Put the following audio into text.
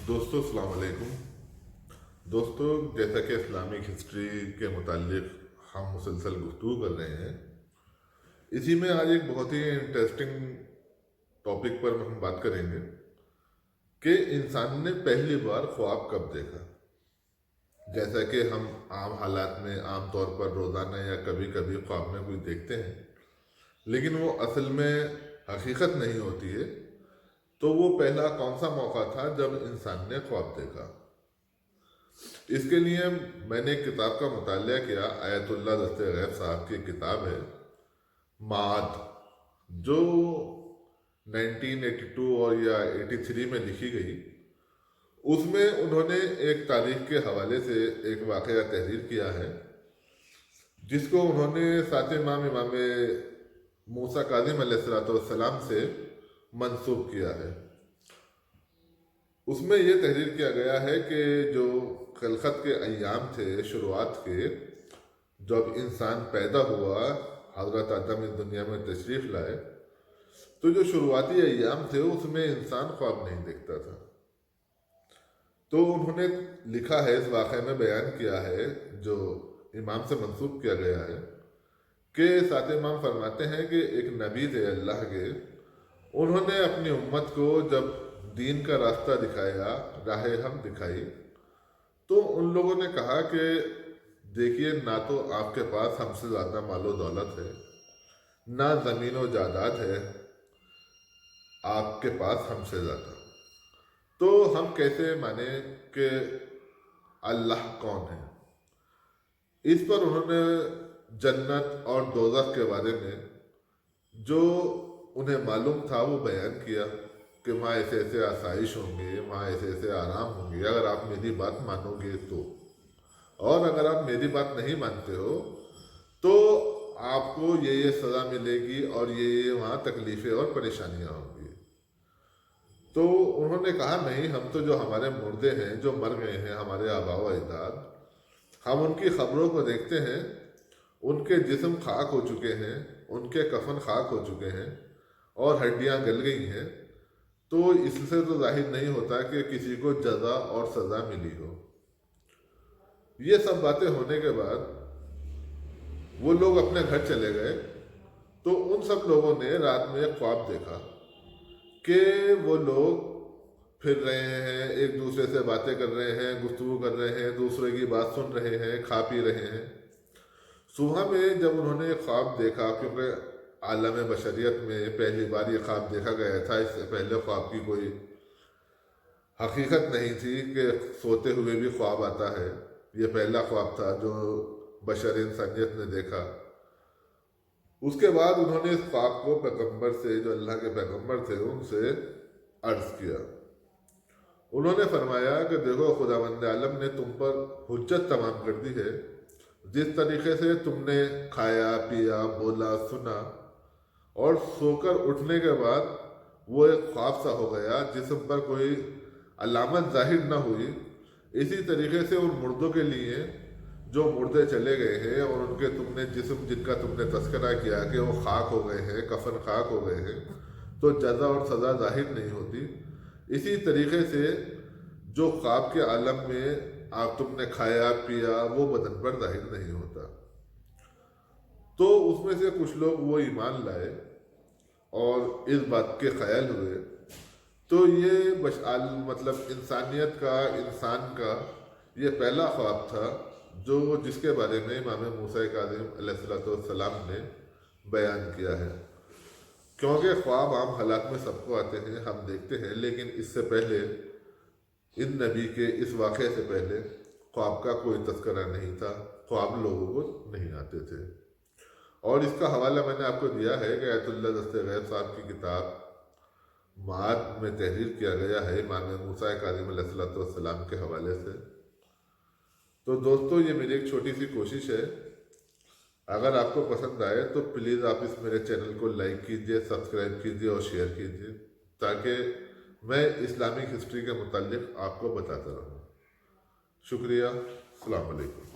دوستو السلام علیکم۔ دوستو، جیسا کہ اسلامک ہسٹری کے متعلق ہم مسلسل گفتگو کر رہے ہیں، اسی میں آج ایک بہت ہی انٹرسٹنگ ٹاپک پر ہم بات کریں گے کہ انسان نے پہلی بار خواب کب دیکھا۔ جیسا کہ ہم عام حالات میں عام طور پر روزانہ یا کبھی کبھی خواب میں کوئی دیکھتے ہیں، لیکن وہ اصل میں حقیقت نہیں ہوتی ہے، تو وہ پہلا کون سا موقع تھا جب انسان نے خواب دیکھا؟ اس کے لیے میں نے ایک کتاب کا مطالعہ کیا۔ آیت اللہ دست غیب صاحب کی کتاب ہے معاد، جو 1982 اور یا 83 میں لکھی گئی۔ اس میں انہوں نے ایک تاریخ کے حوالے سے ایک واقعہ تحریر کیا ہے، جس کو انہوں نے سات امام موسیٰ کاظم علیہ السلام سے منسوب کیا ہے۔ اس میں یہ تحریر کیا گیا ہے کہ جو خلقت کے ایام تھے، شروعات کے، جب انسان پیدا ہوا، حضرت آدم اس دنیا میں تشریف لائے، تو جو شروعاتی ایام تھے اس میں انسان خواب نہیں دیکھتا تھا۔ تو انہوں نے لکھا ہے، اس واقعے میں بیان کیا ہے جو امام سے منسوب کیا گیا ہے، کہ سات امام فرماتے ہیں کہ ایک نبی تھے اللہ کے، انہوں نے اپنی امت کو جب دین کا راستہ دکھایا، راہ حق دکھائی، تو ان لوگوں نے کہا کہ دیکھیے، نہ تو آپ کے پاس ہم سے زیادہ مال و دولت ہے، نہ زمین و جائیداد ہے آپ کے پاس ہم سے زیادہ، تو ہم کیسے مانیں کہ اللہ کون ہے؟ اس پر انہوں نے جنت اور دوزخ کے بارے میں جو انہیں معلوم تھا وہ بیان کیا کہ وہاں ایسے ایسے آسائش ہوں گے، وہاں ایسے ایسے آرام ہوں گے اگر آپ میری بات مانو گے تو، اور اگر آپ میری بات نہیں مانتے ہو تو آپ کو یہ سزا ملے گی اور یہ وہاں تکلیفیں اور پریشانیاں ہوں گی۔ تو انہوں نے کہا نہیں، ہم تو جو ہمارے مردے ہیں، جو مر گئے ہیں، ہمارے آباء و اجداد، ہم ان کی خبروں کو دیکھتے ہیں، ان کے جسم خاک ہو چکے ہیں، ان کے کفن خاک ہو چکے ہیں اور ہڈیاں گل گئی ہیں، تو اس سے تو ظاہر نہیں ہوتا کہ کسی کو جزا اور سزا ملی ہو۔ یہ سب باتیں ہونے کے بعد وہ لوگ اپنے گھر چلے گئے، تو ان سب لوگوں نے رات میں ایک خواب دیکھا کہ وہ لوگ پھر رہے ہیں، ایک دوسرے سے باتیں کر رہے ہیں، گفتگو کر رہے ہیں، دوسرے کی بات سن رہے ہیں، کھا پی رہے ہیں۔ صبح میں جب انہوں نے خواب دیکھا، کیونکہ عالم بشریت میں پہلی بار یہ خواب دیکھا گیا تھا، اس سے پہلے خواب کی کوئی حقیقت نہیں تھی کہ سوتے ہوئے بھی خواب آتا ہے، یہ پہلا خواب تھا جو بشر انسانیت نے دیکھا۔ اس کے بعد انہوں نے اس خواب کو پیغمبر سے، جو اللہ کے پیغمبر تھے، ان سے عرض کیا۔ انہوں نے فرمایا کہ دیکھو، خداوند عالم نے تم پر حجت تمام کر دی ہے، جس طریقے سے تم نے کھایا، پیا، بولا، سنا، اور سو کر اٹھنے کے بعد وہ ایک خواب سا ہو گیا، جسم پر کوئی علامت ظاہر نہ ہوئی، اسی طریقے سے ان مردوں کے لیے جو مردے چلے گئے ہیں اور ان کے تم نے جسم جن کا تم نے تذکرہ کیا کہ وہ خاک ہو گئے ہیں، کفن خاک ہو گئے ہیں، تو جزا اور سزا ظاہر نہیں ہوتی، اسی طریقے سے جو خواب کے عالم میں آپ تم نے کھایا پیا وہ بدن پر ظاہر نہیں ہوتا۔ تو اس میں سے کچھ لوگ وہ ایمان لائے اور اس بات کے خیال ہوئے۔ تو یہ مطلب انسانیت کا، انسان کا یہ پہلا خواب تھا جس کے بارے میں امام موسیٰ کاظم علیہ السلام نے بیان کیا ہے۔ کیونکہ خواب عام حالات میں سب کو آتے ہیں، ہم دیکھتے ہیں، لیکن اس سے پہلے، ان نبی کے اس واقعے سے پہلے خواب کا کوئی تذکرہ نہیں تھا، خواب لوگوں کو نہیں آتے تھے۔ اور اس کا حوالہ میں نے آپ کو دیا ہے کہ آیت اللہ دست غیب صاحب کی کتاب معاد میں تحریر کیا گیا ہے امام موسیٰ کاظم علیہ السلام کے حوالے سے۔ تو دوستو، یہ میری ایک چھوٹی سی کوشش ہے، اگر آپ کو پسند آئے تو پلیز آپ اس میرے چینل کو لائک کیجئے، سبسکرائب کیجئے اور شیئر کیجئے، تاکہ میں اسلامک ہسٹری کے متعلق آپ کو بتاتا رہوں۔ شکریہ، السلام علیکم۔